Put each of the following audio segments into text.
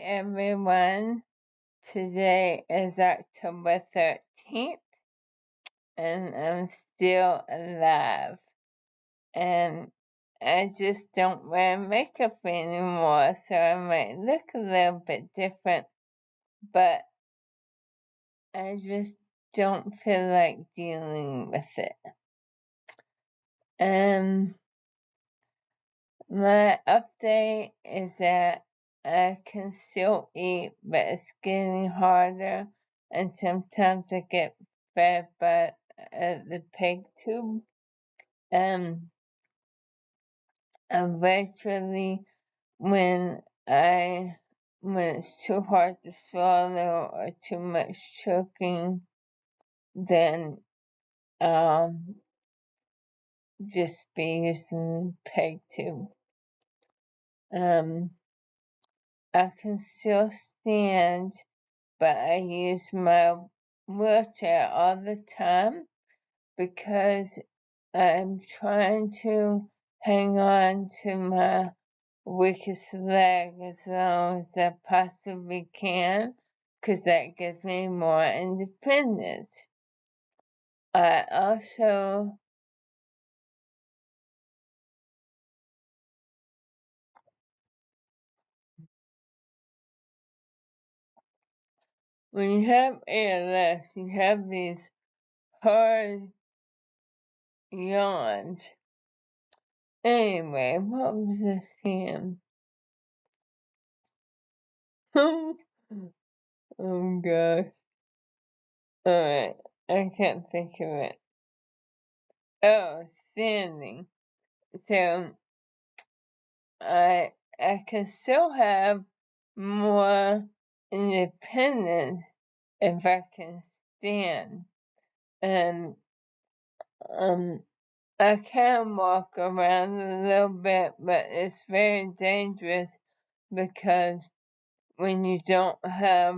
Everyone. Today is October 13th, and I'm still alive. And I just don't wear makeup anymore, so I might look a little bit different, but I just don't feel like dealing with it. And my update is that I can still eat, but it's getting harder, and sometimes I get fed by the pig tube. Um, eventually, when when it's too hard to swallow or too much choking, then um just be using the peg tube. Um, I can still stand, but I use my wheelchair all the time because I'm trying to hang on to my weakest leg as long as I possibly can because that gives me more independence. I also, when you have ALS, you have these hard yawns. Anyway, what was this him? Oh gosh. Alright, I can't think of it. Oh, standing. So I can still have more independence if I can stand. And um I can walk around a little bit, but it's very dangerous because when you don't have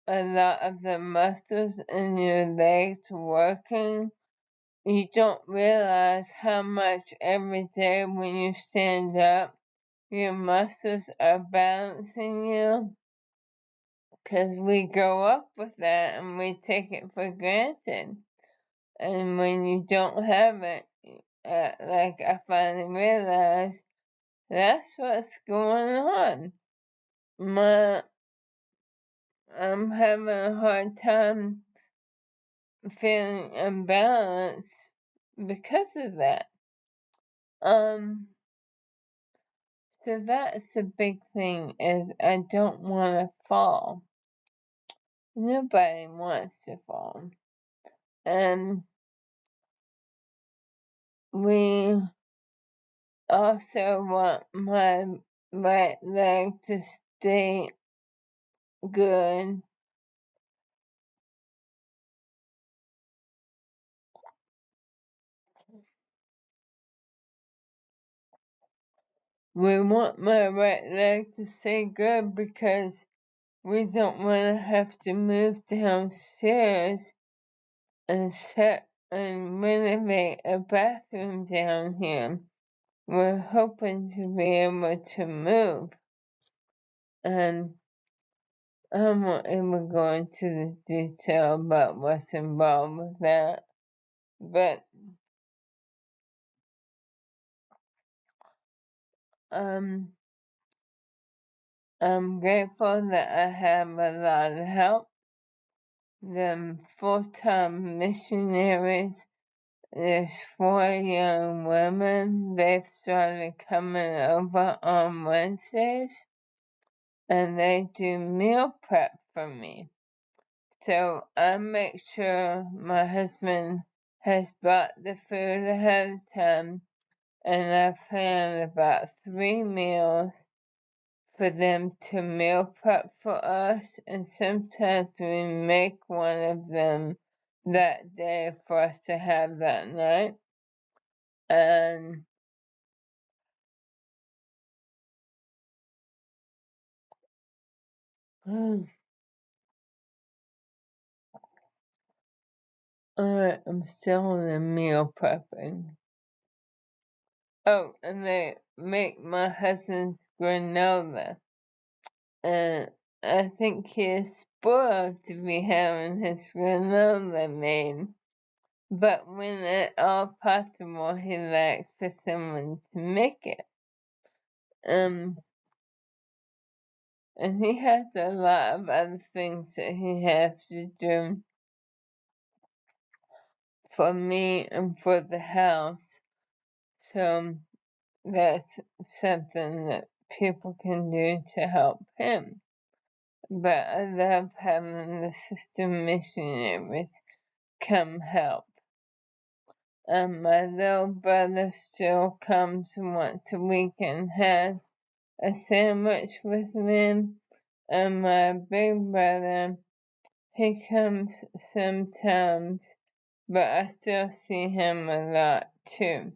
a lot of the muscles in your legs working, you don't realize how much every day when you stand up, your muscles are balancing you. Because we grow up with that and we take it for granted. And when you don't have it, like I finally realized, that's what's going on. My, I'm having a hard time feeling unbalanced because of that. Um, so that's the big thing is I don't want to fall. Nobody wants to fall. And we also want my right leg to stay good. We want my right leg to stay good because we don't want to have to move downstairs and set and renovate a bathroom down here. We're hoping to be able to move, and I'm not able to go into the detail about what's involved with that, but um, I'm grateful that I have a lot of help. The full-time missionaries, there's 4 young women. They've started coming over on Wednesdays and they do meal prep for me. So I make sure my husband has bought the food ahead of time and I plan about 3 meals for them to meal prep for us, and sometimes we make one of them that day for us to have that night. And I'm still in the meal prepping. Oh, and they make my husband's granola. and I think he is spoiled to be having his granola made. But when at all possible, he likes for someone to make it. And he has a lot of other things that he has to do for me and for the house. So that's something that people can do to help him. But I love having the sister missionaries come help. My little brother still comes once a week and has a sandwich with me. And my big brother, he comes sometimes, but I still see him a lot too.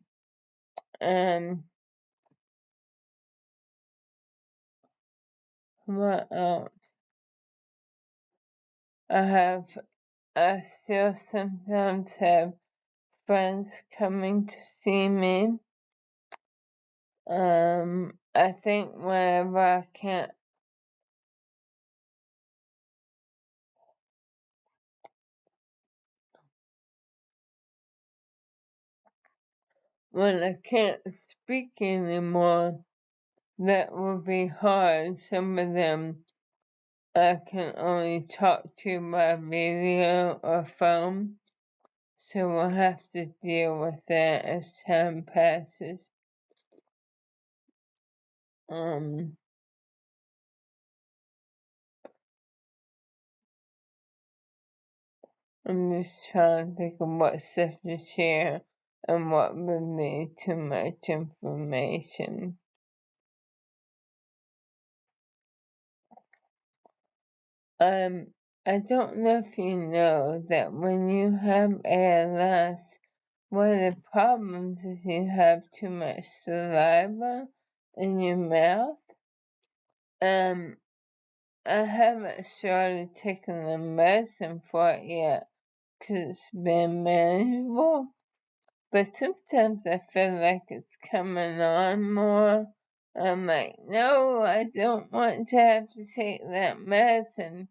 What else? I still sometimes have friends coming to see me. I think whenever I can't, when I can't speak anymore, that will be hard. Some of them I can only talk to by video or phone, so we'll have to deal with that as time passes. Um, I'm just trying to think of what stuff to share and what would be too much information. I don't know if you know that when you have ALS, one of the problems is you have too much saliva in your mouth. I haven't started taking the medicine for it yet because it's been manageable. But sometimes I feel like it's coming on more. I'm like, no, I don't want to have to take that medicine.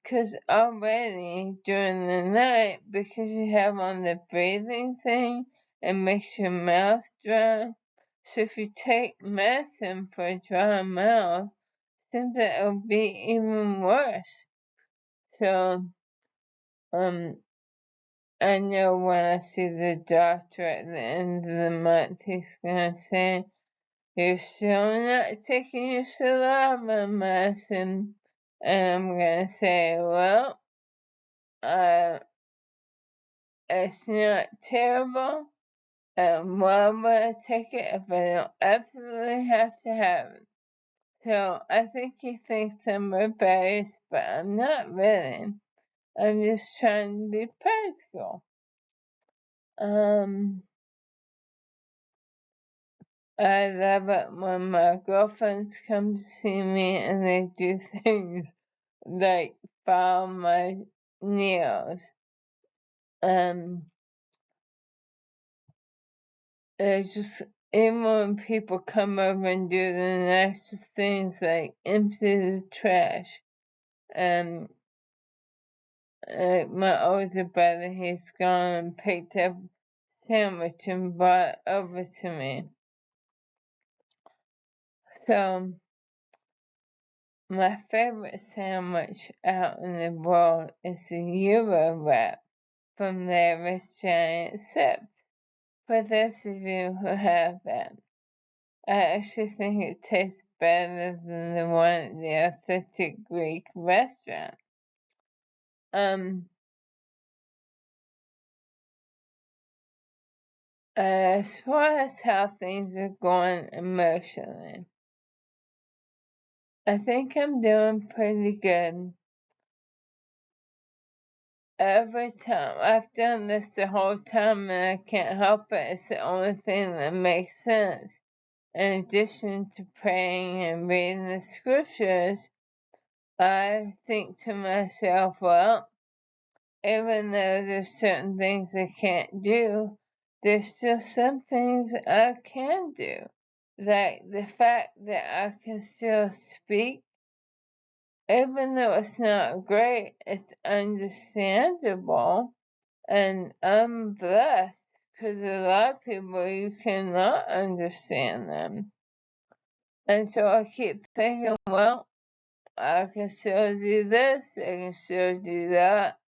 Because already during the night, because you have on the breathing thing, it makes your mouth dry. So if you take medicine for a dry mouth, then it'll be even worse. So, I know when I see the doctor at the end of the month, he's gonna say, "You're still not taking your saliva medicine." And I'm gonna say, well, uh, it's not terrible. Why would I take it if I don't absolutely have to have it? So I think he thinks I'm rebellious, but I'm not really. I'm just trying to be practical. I love it when my girlfriends come to see me and they do things like file my nails. It's just even when people come over and do the nicest things like empty the trash. My older brother, he's gone and picked up a sandwich and brought it over to me. So my favorite sandwich out in the world is the Euro wrap from Larry's Giant Sips. For those of you who have that, I actually think it tastes better than the one at the authentic Greek restaurant. As far as how things are going emotionally, I think I'm doing pretty good. Every time I've done this the whole time and I can't help it, it's the only thing that makes sense. In addition to praying and reading the scriptures, I think to myself, well, even though there's certain things I can't do, there's still some things I can do. Like the fact that I can still speak even though it's not great, it's understandable, and I'm blessed because a lot of people you cannot understand them. And so I keep thinking, well, I can still do this, I can still do that,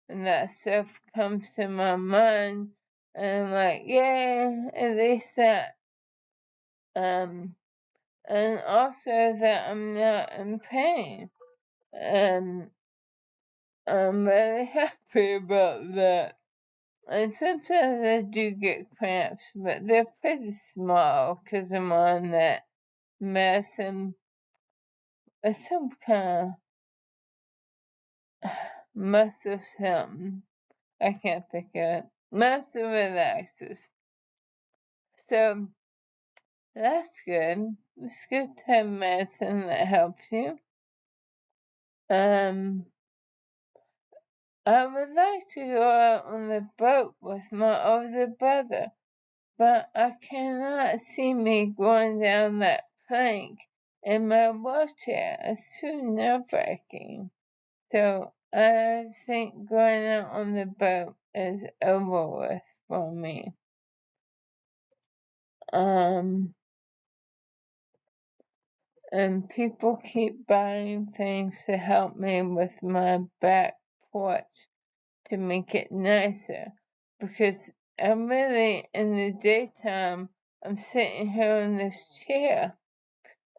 and that stuff comes to my mind, and I'm like, yeah, at least that. And also that I'm not in pain. And I'm really happy about that. And sometimes I do get cramps, but they're pretty small because I'm on that medicine. It's some kind of muscle something. I can't think of it. Muscle relaxes. So that's good. It's good to have medicine that helps you. I would like to go out on the boat with my older brother, but I cannot see me going down that plank in my wheelchair. It's too nerve-wracking. So I think going out on the boat is over with for me. And people keep buying things to help me with my back porch to make it nicer, because I'm really in the daytime I'm sitting here in this chair,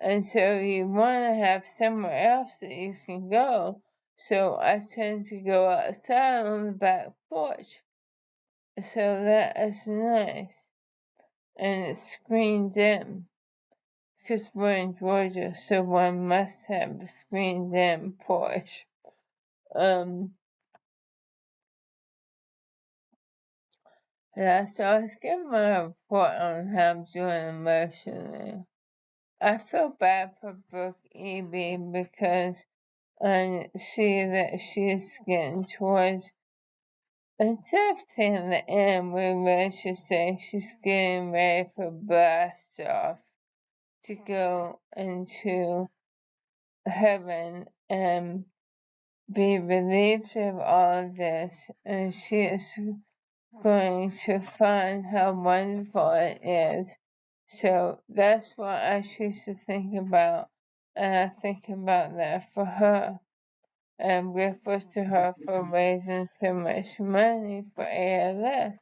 and so you want to have somewhere else that you can go. So I tend to go outside on the back porch, so that is nice, and it's screened in. Because we're in Georgia, so one must have a screened in porch. Yeah, so I was giving my report on how I'm doing emotionally. I feel bad for Brooke Eby because I see that she's getting towards, instead of saying the end, we really should say she's getting ready for blast off to go into heaven and be relieved of all of this, and she is going to find how wonderful it is. So that's what I choose to think about, and I think about that for her. And I'm grateful to her for raising so much money for ALS.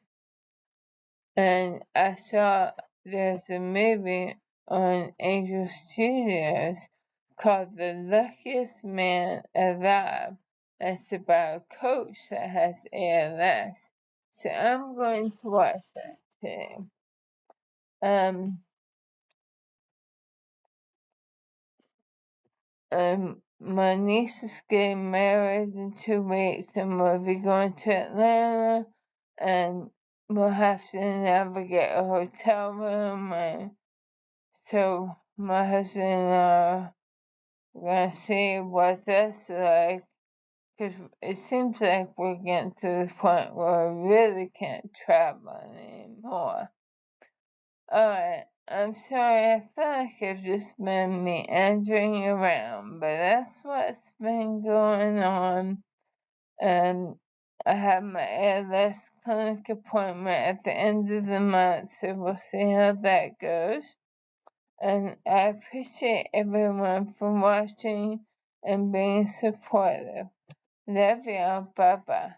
And I saw there's a movie on Angel Studios called The Luckiest Man Alive. It's about a coach that has ALS. So I'm going to watch that today. My niece is getting married in 2 weeks, and we'll be going to Atlanta, and we'll have to navigate a hotel room, and so my husband and I are gonna see what that's like, because it seems like we're getting to the point where we really can't travel anymore. Alright, I'm sorry, I feel like I've just been meandering around, but that's what's been going on. And I have my ALS clinic appointment at the end of the month, so we'll see how that goes. And I appreciate everyone for watching and being supportive. Love y'all. Bye bye.